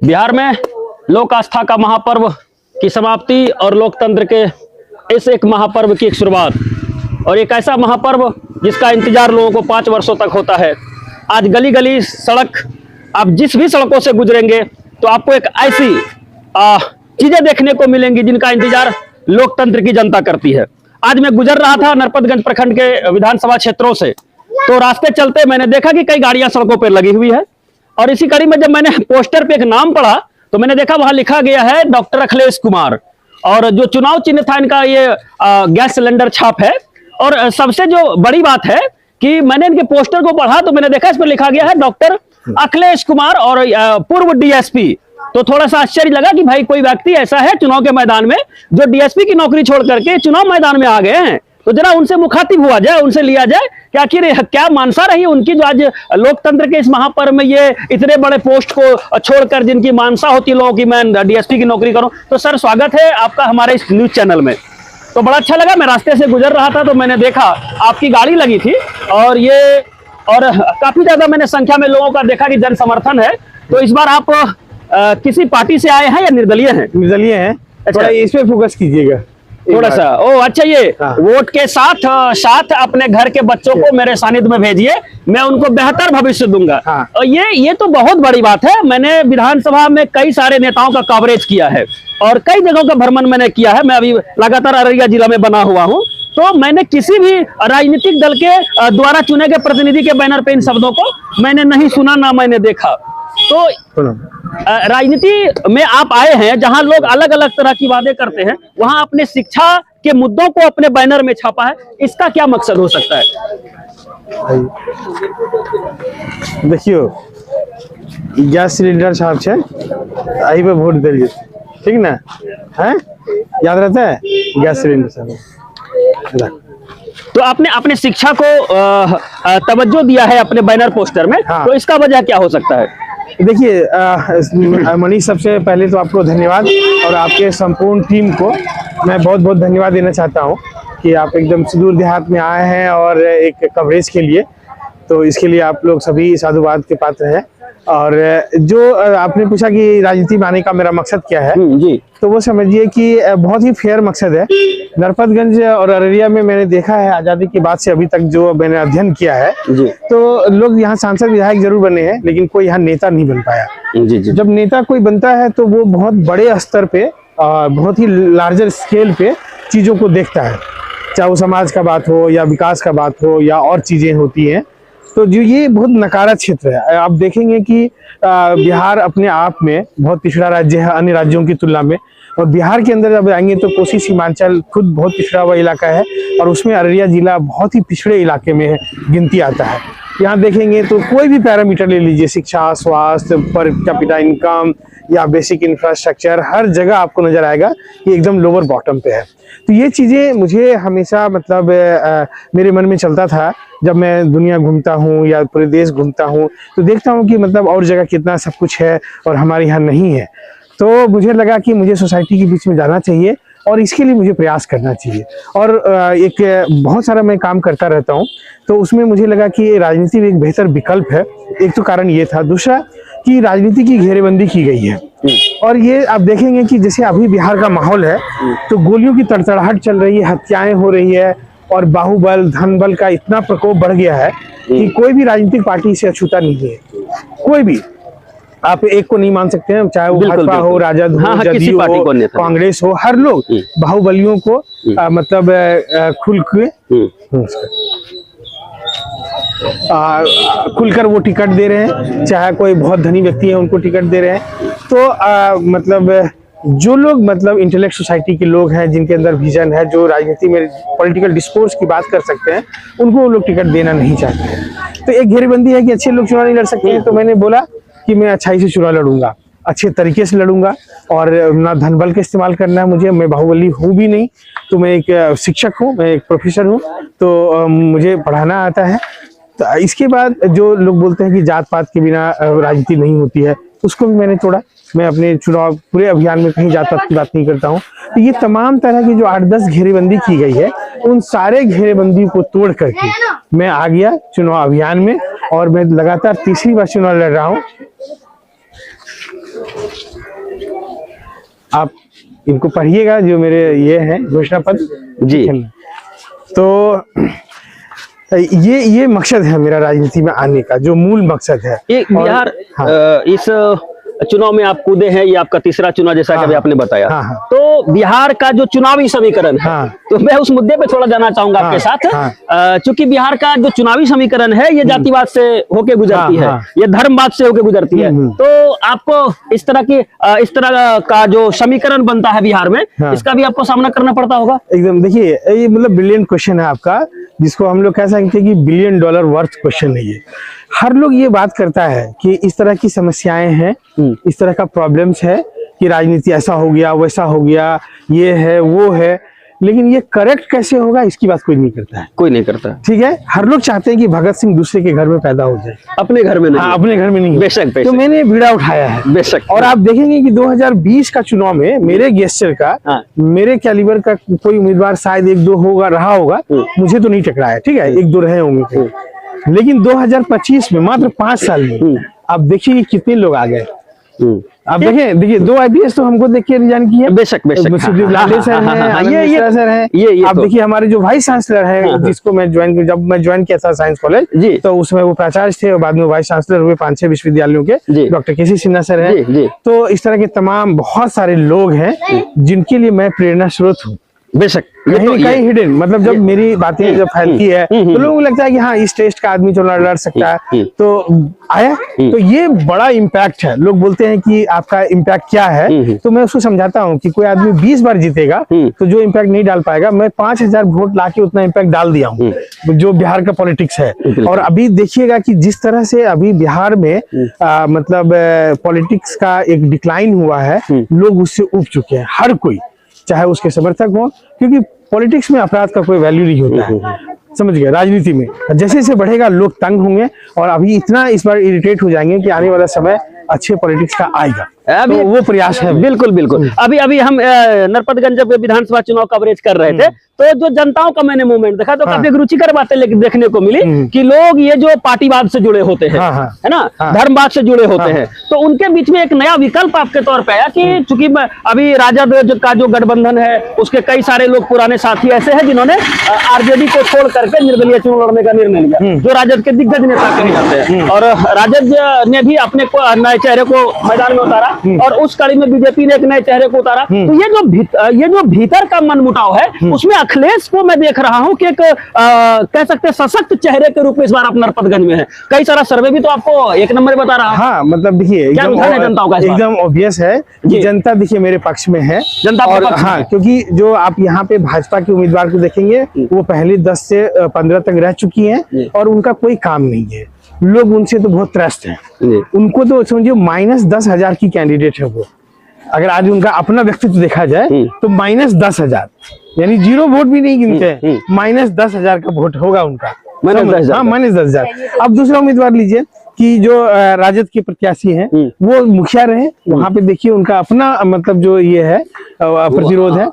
बिहार में लोक आस्था का महापर्व की समाप्ति और लोकतंत्र के इस एक महापर्व की एक शुरुआत, और एक ऐसा महापर्व जिसका इंतजार लोगों को 5 वर्षों तक होता है। आज गली गली सड़क, आप जिस भी सड़कों से गुजरेंगे तो आपको एक ऐसी चीजें देखने को मिलेंगी जिनका इंतजार लोकतंत्र की जनता करती है। आज मैं गुजर रहा था नरपतगंज प्रखंड के विधानसभा क्षेत्रों से, तो रास्ते चलते मैंने देखा कि कई गाड़ियां सड़कों पर लगी हुई है, और इसी कड़ी में जब मैंने पोस्टर पे एक नाम पढ़ा तो मैंने देखा वहां लिखा गया है डॉक्टर अखिलेश कुमार, और जो चुनाव चिन्ह था इनका ये गैस सिलेंडर छाप है। और सबसे जो बड़ी बात है कि मैंने इनके पोस्टर को पढ़ा तो मैंने देखा इस पर लिखा गया है डॉक्टर अखिलेश कुमार और पूर्व डीएसपी। तो थोड़ा सा आश्चर्य लगा कि भाई कोई व्यक्ति ऐसा है चुनाव के मैदान में जो डीएसपी की नौकरी छोड़ करके चुनाव मैदान में आ गए हैं, तो जरा उनसे मुखातिब हुआ जाए, उनसे लिया जाए कि आखिर क्या मानसा रही उनकी जो आज लोकतंत्र के इस महापर्व में ये इतने बड़े पोस्ट को छोड़कर जिनकी मानसा होती है लोगों की मैं डीएसपी की नौकरी करूं। तो सर स्वागत है आपका हमारे इस न्यूज चैनल में। तो बड़ा अच्छा लगा, मैं रास्ते से गुजर रहा था तो मैंने देखा आपकी गाड़ी लगी थी, और काफी ज्यादा मैंने संख्या में लोगों का देखा कि जन समर्थन है। तो इस बार आप किसी पार्टी से आए हैं या निर्दलीय हैं? निर्दलीय हैं। अच्छा, इस पे फोकस कीजिएगा थोड़ा सा। ओ अच्छा, ये वोट के साथ अपने घर के बच्चों को मेरे सानिध्य में भेजिए, मैं उनको बेहतर भविष्य दूंगा। और ये तो बहुत बड़ी बात है। मैंने विधानसभा में कई सारे नेताओं का कवरेज किया है और कई जगहों का भ्रमण मैंने किया है। मैं अभी लगातार अररिया जिला में बना हुआ हूँ, तो मैंने किसी भी राजनीतिक दल के द्वारा चुने गए प्रतिनिधि के बैनर पे इन शब्दों को मैंने नहीं सुना, ना मैंने देखा। तो राजनीति में आप आए हैं जहां लोग अलग अलग तरह की वादे करते हैं, वहां अपने शिक्षा के मुद्दों को अपने बैनर में छापा है, इसका क्या मकसद हो सकता है? देखियो, गैस सिलेंडर छाप छे आई पे वोट दिलिए, ठीक ना है? याद रहता है गैस सिलेंडर छाप। तो आपने अपने शिक्षा को तवज्जो दिया है अपने बैनर पोस्टर में। तो इसका वजह क्या हो सकता है? देखिए मनीष, सबसे पहले तो आपको धन्यवाद और आपके संपूर्ण टीम को मैं बहुत बहुत धन्यवाद देना चाहता हूं कि आप एकदम सुदूर देहात में आए हैं और एक कवरेज के लिए, तो इसके लिए आप लोग सभी साधुवाद के पात्र हैं। और जो आपने पूछा कि राजनीति में आने का मेरा मकसद क्या है, जी, तो वो समझिए कि बहुत ही फेयर मकसद है। नरपतगंज और अररिया में मैंने देखा है आजादी के बाद से अभी तक जो मैंने अध्ययन किया है, तो लोग यहाँ सांसद विधायक जरूर बने हैं लेकिन कोई यहाँ नेता नहीं बन पाया। जी। जब नेता कोई बनता है तो वो बहुत बड़े स्तर पे, बहुत ही लार्जर स्केल पे चीजों को देखता है, चाहे वो समाज का बात हो या विकास का बात हो या और चीजें होती हैं। तो जो ये बहुत नकारा क्षेत्र है, आप देखेंगे कि बिहार अपने आप में बहुत पिछड़ा राज्य है अन्य राज्यों की तुलना में, और बिहार के अंदर जब आएंगे तो कोसी सीमांचल खुद बहुत पिछड़ा हुआ इलाका है और उसमें अररिया जिला बहुत ही पिछड़े इलाके में गिनती आता है। यहाँ देखेंगे तो कोई भी पैरामीटर ले लीजिए, शिक्षा, स्वास्थ्य, पर कैपिटा इनकम या बेसिक इंफ्रास्ट्रक्चर, हर जगह आपको नजर आएगा कि एकदम लोअर बॉटम पे है। तो ये चीजें मुझे हमेशा मतलब मेरे मन में चलता था। जब मैं दुनिया घूमता हूँ या पूरे देश घूमता हूँ तो देखता हूँ कि मतलब और जगह कितना सब कुछ है और हमारे यहाँ नहीं है। तो मुझे लगा कि मुझे सोसाइटी के बीच में जाना चाहिए और इसके लिए मुझे प्रयास करना चाहिए। और एक बहुत सारा मैं काम करता रहता हूँ, तो उसमें मुझे लगा कि राजनीति एक बेहतर विकल्प है। एक तो कारण ये था, दूसरा कि राजनीति की घेरेबंदी की गई है और ये आप देखेंगे कि जैसे अभी बिहार का माहौल है तो गोलियों की तड़तड़ाहट चल रही है, हत्याएं हो रही है और बाहुबल धन बल का इतना प्रकोप बढ़ गया है कि कोई भी राजनीतिक पार्टी इसे अछूता नहीं है। कोई भी आप एक को नहीं मान सकते हैं, चाहे वो भाजपा हो, राजद हो, जदयू हो, कांग्रेस हो, हर लोग बाहुबलियों को मतलब खुलकर वो टिकट दे रहे हैं। चाहे कोई बहुत धनी व्यक्ति है उनको टिकट दे रहे हैं। तो मतलब जो लोग मतलब इंटेलेक्ट सोसाइटी के लोग हैं, जिनके अंदर विजन है, जो राजनीति में पॉलिटिकल डिस्कोर्स की बात कर सकते हैं, उनको वो लोग टिकट देना नहीं चाहते हैं। तो एक घेरेबंदी है कि अच्छे लोग चुनाव नहीं लड़ सकते हैं। तो मैंने बोला कि मैं अच्छाई से चुनाव लड़ूंगा, अच्छे तरीके से लड़ूंगा और ना धन बल का इस्तेमाल करना है मुझे। मैं बाहुबली हूँ भी नहीं, तो मैं एक शिक्षक हूँ, मैं एक प्रोफेसर हूँ, तो मुझे पढ़ाना आता है। तो इसके बाद जो लोग बोलते हैं कि जात पात के बिना राजनीति नहीं होती है, उसको भी मैंने तोड़ा। मैं अपने चुनाव पूरे अभियान में कहीं जात पात की बात नहीं करता हूँ। तो ये तमाम तरह की जो 8-10 घेरेबंदी की गई है, उन सारे घेरेबंदी को तोड़ करके मैं आ गया चुनाव अभियान में और मैं लगातार तीसरी बार चुनाव लड़ रहा हूँ। आप इनको पढ़िएगा, जो मेरे ये है घोषणा पत्र जी। तो ये मकसद है मेरा राजनीति में आने का, जो मूल मकसद है। ये बिहार इस चुनाव में आप कूदे हैं, ये आपका तीसरा चुनाव जैसा कि अभी आपने बताया। तो बिहार का जो चुनावी समीकरण है, तो मैं उस मुद्दे पे थोड़ा जानना चाहूंगा आपके साथ। चूंकि बिहार का जो चुनावी समीकरण है ये जातिवाद से होके गुजरती है, ये धर्मवाद से होके गुजरती है। तो आपको इस तरह का जो समीकरण बनता है बिहार में, इसका भी आपको सामना करना पड़ता होगा। एकदम, देखिए ये मतलब ब्रिलियंट क्वेश्चन है आपका, जिसको हम लोग कह सकते हैं कि $1 बिलियन वर्थ क्वेश्चन है ये। हर लोग ये बात करता है कि इस तरह की समस्याएं हैं, इस तरह का प्रॉब्लम्स है कि राजनीति ऐसा हो गया, वैसा हो गया, ये है वो है, लेकिन ये करेक्ट कैसे होगा इसकी बात कोई नहीं करता है। कोई नहीं करता, ठीक है। हर लोग चाहते हैं कि भगत सिंह दूसरे के घर में पैदा हो जाए, अपने घर में नहीं। हाँ, अपने घर में नहीं। बेशक, तो मैंने बीड़ा उठाया है, बेशक। और आप देखेंगे कि 2020 का चुनाव में मेरे गेस्चर का, मेरे कैलिबर का कोई उम्मीदवार शायद 1-2 रहा होगा, मुझे तो नहीं टकराया। ठीक है, 1-2 रहे होंगे, लेकिन 2025 में मात्र 5 साल में आप देखिए कितने लोग आ गए। आप देखिए 2 IPS तो हमको देख के रिजाइन किए। बेशक, सुदीप लाले सर हैं, ये सर हैं। आप देखिए हमारे जो वाइस चांसलर है, जिसको मैं जब मैं ज्वाइन किया था साइंस कॉलेज, तो उसमें वो प्राचार्य थे और बाद में वाइस चांसलर हुए 5-6 विश्वविद्यालयों के, डॉक्टर केसी सिन्हा सर है। तो इस तरह के तमाम बहुत सारे लोग हैं जिनके लिए मैं प्रेरणा स्रोत हूँ। बेशक, कहीं हिडन, मतलब जब मेरी बातें जब फैलती है तो लोगों को लगता है कि हाँ, इस टेस्ट का आदमी तो लड़ सकता है, तो आया। तो ये बड़ा इम्पैक्ट है। लोग बोलते हैं कि आपका इम्पैक्ट क्या है, तो मैं उसको समझाता हूँ कि कोई आदमी 20 बार जीतेगा तो जो इम्पैक्ट नहीं डाल पाएगा, मैं 5000 वोट लाके उतना इम्पैक्ट डाल दिया हूँ, जो बिहार का पॉलिटिक्स है। और अभी देखिएगा कि जिस तरह से अभी बिहार में मतलब पॉलिटिक्स का एक डिक्लाइन हुआ है, लोग उससे उब चुके हैं, हर कोई, चाहे उसके समर्थक हो, क्योंकि पॉलिटिक्स में अपराध का कोई वैल्यू नहीं होता है, समझ गए। राजनीति में जैसे जैसे बढ़ेगा लोग तंग होंगे, और अभी इतना इस बार इरिटेट हो जाएंगे कि आने वाला समय अच्छे पॉलिटिक्स का आएगा। अभी तो वो प्रयास है। बिल्कुल। अभी हम नरपतगंज जब विधानसभा चुनाव कवरेज कर रहे थे, तो जो जनताओं का मैंने मूवमेंट देखा, तो काफी रुचिकर बातें देखने को मिली कि लोग ये जो पार्टीवाद से जुड़े होते हैं, है ना, धर्मवाद से जुड़े होते हैं, तो उनके बीच में एक नया विकल्प आपके तौर पे आया कि चूंकि अभी राजद का जो गठबंधन है, उसके कई सारे लोग पुराने साथी ऐसे हैं जिन्होंने आरजेडी को छोड़ करके निर्दलीय चुनाव लड़ने का निर्णय लिया, जो राजद के दिग्गज नेता कहे जाते हैं। और राजद ने भी अपने नए चेहरे को मैदान में उतारा, और उस कड़ी में बीजेपी ने एक नए चेहरे को उतारा। तो ये जो भीतर का मनमुटाव है, उसमें अखिलेश को मैं देख रहा हूं कि एक कह सकते हैं सशक्त चेहरे के रूप में इस बार आप नरपतगंज में है। कई सारा सर्वे भी तो आपको 1 नंबर बता रहा है। हाँ, मतलब देखिए जनताओं का एकदम ऑब्वियस है कि जनता देखिए मेरे पक्ष में है, जनता और हाँ, क्योंकि जो आप यहाँ पे भाजपा के उम्मीदवार को देखेंगे, वो पहले 10 से 15 तक रह चुकी हैं, और उनका कोई काम नहीं है। लोग उनसे तो बहुत त्रस्त हैं, उनको तो समझिए -10,000 की कैंडिडेट है वो। अगर आज उनका अपना व्यक्तित्व देखा जाए तो -10,000, यानी 0 वोट भी नहीं गिनते हैं, -10,000 का वोट होगा उनका, -10,000। अब दूसरा उम्मीदवार लीजिए कि जो राजद के प्रत्याशी हैं, वो मुखिया रहे, वहां पे देखिए उनका अपना मतलब जो ये है प्रतिरोध है।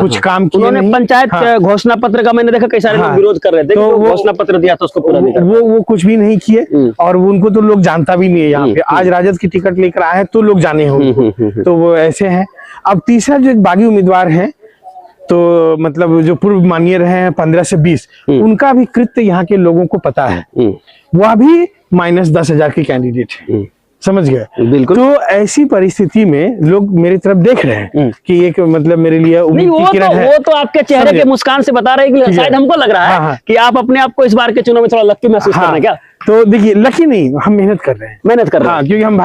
कुछ काम किए उन्होंने नहीं। पंचायत घोषणा पत्र का मैंने देखा कई सारे लोग विरोध कर रहे थे, तो घोषणा पत्र दिया था उसको पूरा नहीं कर वो कुछ भी नहीं किए, और उनको तो लोग जानता भी नहीं है यहाँ पे। आज राजद की टिकट लेकर आए हैं तो लोग जाने होंगे, तो वो ऐसे हैं। अब तीसरा जो एक बागी उम्मीदवार है, तो मतलब जो पूर्व माननीय रहे हैं 15 से 20, उनका भी कृत्य यहाँ के लोगों को पता है, वह भी -10,000 की कैंडिडेट है, समझ गए। बिल्कुल। तो ऐसी परिस्थिति में लोग मेरी तरफ देख रहे हैं कि एक मतलब मेरे लिए उम्मीद की किरण है। वो तो आपके चेहरे के मुस्कान से बता रहे हैं कि शायद हमको लग रहा है कि आप अपने आप को इस बार के चुनाव में थोड़ा लक्की महसूस कर रहे हैं क्या? तो देखिए, लकी नहीं, हम मेहनत कर रहे हैं। हाँ, क्योंकि हम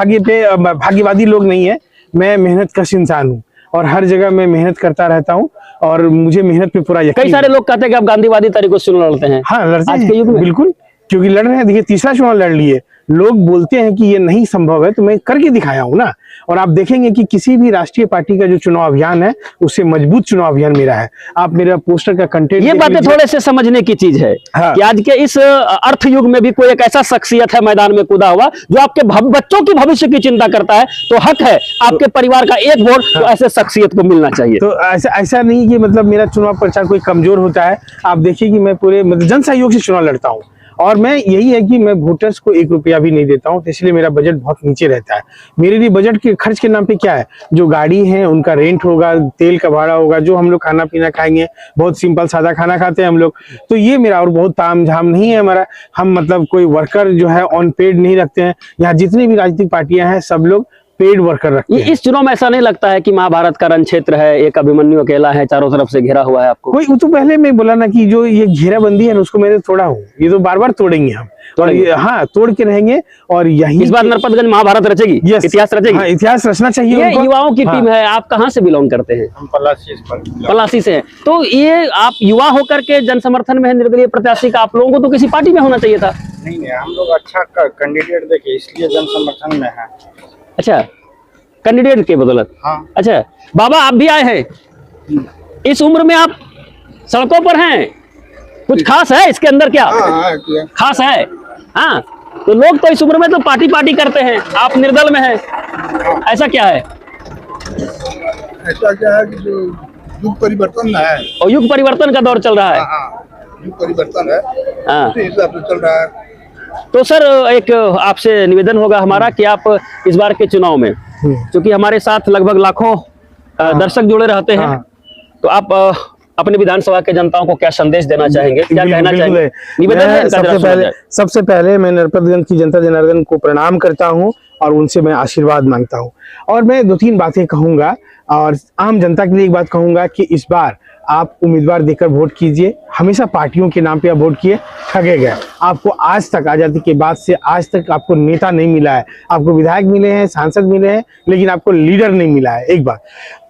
भाग्यवादी लोग नहीं है। मैं मेहनत कश इंसान हूँ, और हर जगह मैं मेहनत करता रहता हूँ, और मुझे मेहनत पे पूरा यकीन। कई सारे लोग कहते हैं कि आप गांधीवादी तरीकों से चुनाव लड़ते हैं। हाँ, लड़ते हैं, बिल्कुल, क्योंकि लड़ रहे हैं। देखिए, तीसरा चुनाव लड़ लिए, लोग बोलते हैं कि ये नहीं संभव है, तो मैं करके दिखाया हूँ ना। और आप देखेंगे कि किसी भी राष्ट्रीय पार्टी का जो चुनाव अभियान है, उससे मजबूत चुनाव अभियान मेरा है। आप मेरा पोस्टर का कंटेंट, ये बातें थोड़े से समझने की चीज है कि आज के इस अर्थ युग में भी कोई एक ऐसा शख्सियत है मैदान में कूदा हुआ, जो आपके बच्चों की भविष्य की चिंता करता है। तो हक है आपके परिवार का एक वोट तो ऐसे शख्सियत को मिलना चाहिए। तो ऐसा नहीं कि मतलब मेरा चुनाव प्रचार कोई कमजोर होता है। आप देखिए कि मैं पूरे मतलब जन सहयोग से चुनाव लड़ता हूँ, और मैं यही है कि मैं वोटर्स को 1 रुपया भी नहीं देता हूँ, तो इसलिए मेरा बजट बहुत नीचे रहता है। मेरे लिए बजट के खर्च के नाम पे क्या है, जो गाड़ी है उनका रेंट होगा, तेल का भाड़ा होगा, जो हम लोग खाना पीना खाएंगे, बहुत सिंपल सादा खाना खाते हैं हम लोग, तो ये मेरा, और बहुत ताम झाम नहीं है हमारा। हम मतलब कोई वर्कर जो है ऑन पेड नहीं रखते हैं। यहाँ जितनी भी राजनीतिक पार्टियां हैं सब लोग पेड वर्कर रखते हैं। इस चुनाव में ऐसा नहीं लगता है कि महाभारत का रण क्षेत्र है, एक अभिमन्यु अकेला है, चारों तरफ से घिरा हुआ है आपको? कोई वो तो पहले मैं बोला ना कि जो ये घेराबंदी है ना उसको मैंने तोड़ा हूँ, ये तो बार बार तोड़ेंगे हम, और ये हाँ तोड़ के रहेंगे। और यही इस बार नरपतगंज महाभारत रचेगी, इतिहास रचेगी। हाँ, इतिहास रचना चाहिए। ये उनको। युवाओं की हाँ। टीम है। आप कहाँ से बिलोंग करते हैं? हम पलासी पलासी से हैं। तो ये आप युवा होकर के जन समर्थन में है निर्दलीय प्रत्याशी का, आप लोगों को तो किसी पार्टी में होना चाहिए था। नहीं, हम लोग अच्छा कैंडिडेट देखे इसलिए जन समर्थन में है। अच्छा, कैंडिडेट के बदौलत। हाँ। अच्छा बाबा, आप भी आए हैं, इस उम्र में आप सड़कों पर हैं, कुछ खास है इसके अंदर क्या? खास है। हाँ, तो लोग तो इस उम्र में तो पार्टी पार्टी करते हैं, आप निर्दल में हैं, ऐसा क्या है? ऐसा क्या है कि जो युग परिवर्तन है, और युग परिवर्तन का दौर चल रहा है। युग परिवर्तन है, हाँ, उसी हिसाब से चल रहा है। तो सर एक आपसे निवेदन होगा हमारा कि आप इस बार के चुनाव में, क्योंकि हमारे साथ लगभग लाखों दर्शक जुड़े रहते हैं, हाँ। तो आप अपने विधानसभा के जनताओं को क्या संदेश देना चाहेंगे, क्या कहना चाहेंगे? निवेदन है, सबसे पहले मैं नरपतगंज की जनता जनार्दन को प्रणाम करता हूं और उनसे मैं आशीर्वाद मांगता हूं। और मैं 2-3 बातें कहूंगा, और आम जनता के लिए एक बात कहूंगा कि इस बार आप उम्मीदवार देकर वोट कीजिए। हमेशा पार्टियों के नाम पे आप वोट किए, ठगे गए। आपको आज तक, आजादी के बाद से आज तक आपको नेता नहीं मिला है। आपको विधायक मिले हैं, सांसद मिले हैं, लेकिन आपको लीडर नहीं मिला है। एक बार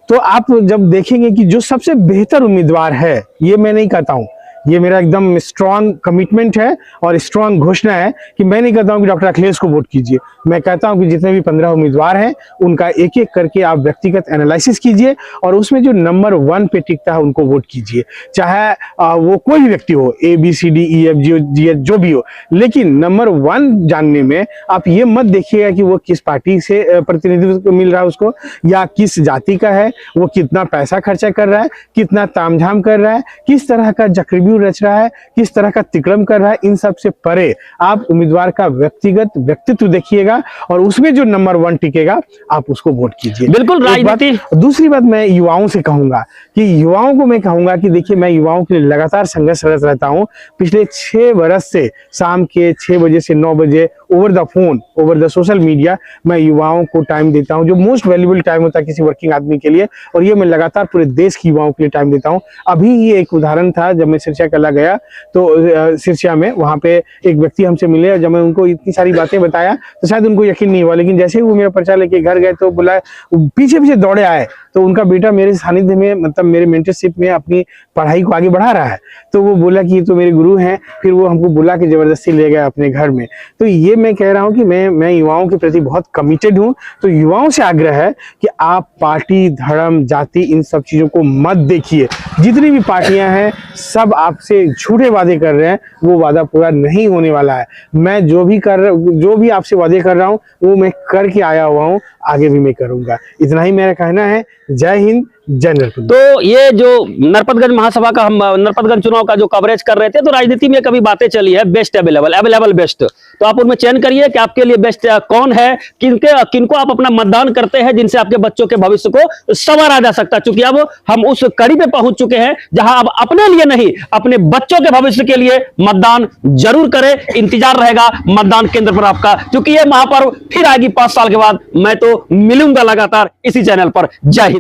तो आप जब देखेंगे कि जो सबसे बेहतर उम्मीदवार है, ये मैं नहीं कहता हूँ, ये मेरा एकदम स्ट्रॉन्ग कमिटमेंट है और स्ट्रॉन्ग घोषणा है कि मैं नहीं कहता हूं कि डॉक्टर अखिलेश को वोट कीजिए। मैं कहता हूं कि जितने भी 15 उम्मीदवार हैं उनका एक एक करके आप व्यक्तिगत एनालिसिस कीजिए और उसमें जो नंबर 1 पे टिकता है उनको वोट कीजिए। चाहे वो कोई भी व्यक्ति हो, ABCDEFGH जो भी हो, लेकिन नंबर 1 जानने में आप ये मत देखिएगा कि वो किस पार्टी से प्रतिनिधित्व मिल रहा है उसको, या किस जाति का है, वो कितना पैसा खर्चा कर रहा है, कितना तामझाम कर रहा है, किस तरह का चक्रव्यूह रच रहा है, किस तरह का तिक्रम कर रहा है। इन सब से परे आप उम्मीदवार का व्यक्तिगत व्यक्तित्व देखिएगा और उसमें जो नंबर 1 टिकेगा आप उसको वोट कीजिए। बिल्कुल राजनीति। दूसरी बात मैं युवाओं से कहूंगा कि युवाओं को मैं कहूंगा कि देखिए, मैं युवाओं के लिए लगातार संघर्षरत रहता हूं। पिछले 6 बरस से शाम के 6 बजे से 9 बजे over the phone, over the social media मैं युवाओं को टाइम देता हूं, जो मोस्ट वैल्यूबल टाइम होता है किसी वर्किंग आदमी के लिए, और ये मैं लगातार पूरे देश के युवाओं के लिए टाइम देता हूं। अभी ये एक उदाहरण था, जब मैं सिरसा कला गया तो सिरसा में वहां पे एक व्यक्ति हमसे मिले और जब मैं उनको इतनी सारी बातें बताया तो शायद उनको यकीन नहीं हुआ, लेकिन जैसे ही वो मेरा पर्चा लेके घर गए तो बोला, पीछे पीछे दौड़े आए, तो उनका बेटा मेरे सानिध्य में, मतलब मेरे मेंटरशिप में अपनी पढ़ाई को आगे बढ़ा रहा है, तो वो बोला कि ये तो मेरे गुरु हैं। फिर वो हमको बुला के जबरदस्ती ले गया अपने घर में। तो ये मैं कह रहा हूँ कि मैं युवाओं के प्रति बहुत कमिटेड हूँ। तो युवाओं से आग्रह है कि आप पार्टी, धर्म, जाति, इन सब चीजों को मत देखिए। जितनी भी पार्टियां हैं सब आपसे झूठे वादे कर रहे हैं, वो वादा पूरा नहीं होने वाला है। मैं जो भी आपसे वादे कर रहा हूँ वो मैं करके आया हुआ हूँ, आगे भी मैं करूंगा। इतना ही मेरा कहना है। जय हिंद, जय नरपतगंज। तो ये जो नरपतगंज महासभा का, हम नरपतगंज चुनाव का जो कवरेज कर रहे थे, तो राजनीति में कभी बातें चली है बेस्ट अवेलेबल बेस्ट, तो आप उनमें चयन करिए कि आपके लिए बेस्ट कौन है, किनको आप अपना मतदान करते हैं, जिनसे आपके बच्चों के भविष्य को संवारा जा सकता है। क्योंकि अब हम उस कड़ी पे पहुंच चुके हैं जहां अब अपने लिए नहीं, अपने बच्चों के भविष्य के लिए मतदान जरूर करें। इंतजार रहेगा मतदान केंद्र पर आपका, क्योंकि ये महापर्व फिर आएगी 5 साल के बाद। मैं तो मिलूंगा लगातार इसी चैनल पर। जय हिंद।